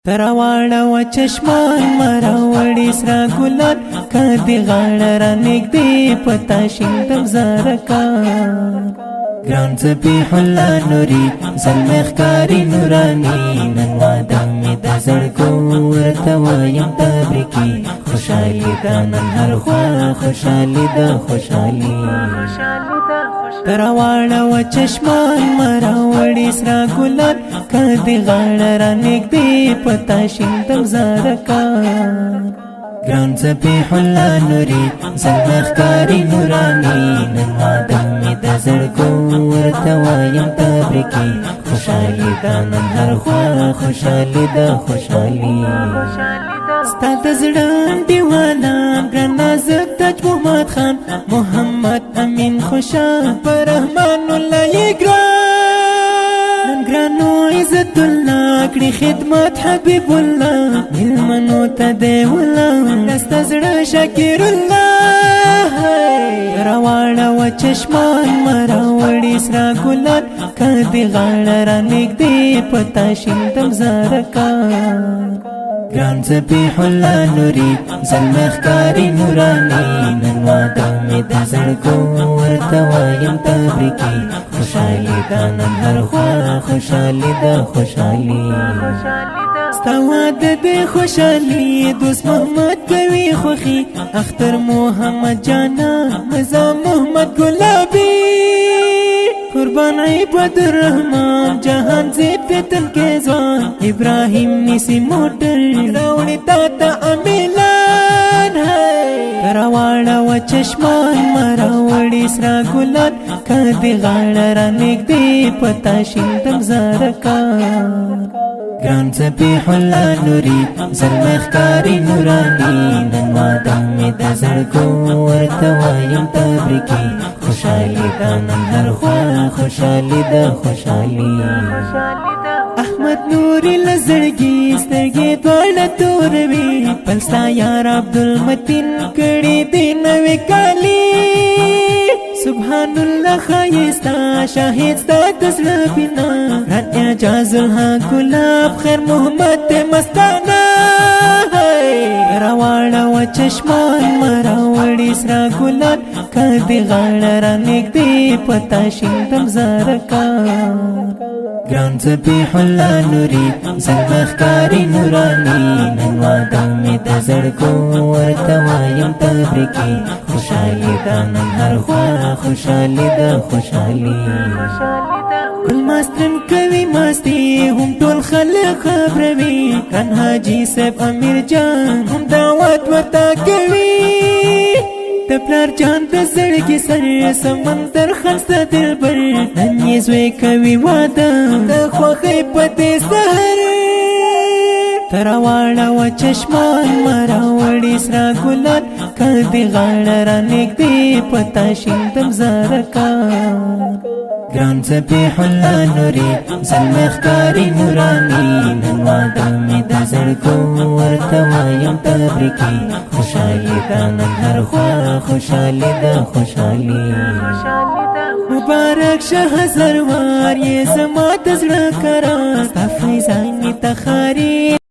تراواړه و چشمان مراوړي سرا ګلان کدي غاړه را نږدې پتا شیندم زارکان ګران سپیح الله نوري زلمخ کاری نورانی نن واده مې د زړګو ورته وایم تبریکي خوشحالي ده نن هر خوا خوشحالي ده خوشحالي تراواړه و چشمان مراوړي سرا ګلان کدي غاړه را نږدې پتا شیندم زارکان ګران سپیح الله نوري زلمخ کاری نورانی نن واده مې د زړګو ورته وایم تبریکي خوشحالي ده نن هر خوا خوشحالي ده خوشحالي ستا د زړه دیوانا ګران نازک تاج محمد خان محمد امین خوشحال پر رحمان الله ګران ګرانو عزت الله کړي خدمت حبیب الله ملمنو ته دی الله دستا زړه شاکر الله راواړه و چشمان مراوړي سرا ګلان کدي غاړه را نږدې پتا شیندم زارکان ګران سپیح الله نوري زلمخ کاری نورانی نن واده مې د زړګو ورته وایم تبریکي خوشحالي ده نن هر خوا خوشحالي ده خوشحالي ستا واده د خوشحالي دوست محمد کوي خوخي اختر محمد جانا نظام محمد ګلابي قربان عباد الرحمن جهان زیب فتن کے زوان ابراہیم نیسی موٹر راوڑی تاتا امیلان تراواڑا و چشمان مراوڑی سرا گلان کدی غاڑا را نږدې پتا شیندم زارکان ګران سپیح الله نوري زلمخ کاری نورانی نن واده مې د زړګو ورته وایم تبریکي خوشحالي ده نن هر خوا خوشحالي ده خوشحالي احمد نوري لزړګي سترګې دواړه توروي پلستا یار عبدالمتین کړي دې نوې کالي سبحان الله خایستا شاهد ستا تزړه بنا رات اعجاز الحق گلاب خیر محمد مستانه راواړه و چشمان مراوړي سرا ګلان کدي غاړه را نږدې پتا شیندم زارکان ګران سپیح الله نوري زلمخ کاری نورانی نن واده مې د زړګو ورته وایم تبریکي خوشحالي ده نن هر خوا خوشحالي ده خوشحالي ګل ماستن کوي ماستی هم ټول خلک خبروي کان حاجی صاحب امیر جان هم دعوت ورته کوي د پلار جان د زړګي سر سمندر خسته دلبر نن یې زوی کوي واده د خوښۍ په دې سهر تراواړه و چشمان مراوړي سرا ګلان کدي غاړه را نږدې پتا شیندم زارکان ګران سپیح الله نوري زلمخ کاری نورانی نن واده مې د زړګو ورته وایم تبریکي خوشحالي ده نن هر خوا خوشحالي ده خوشحالي مبارک شه هزار وار یې زما د زړه قرار ستا فیضانې ته خاري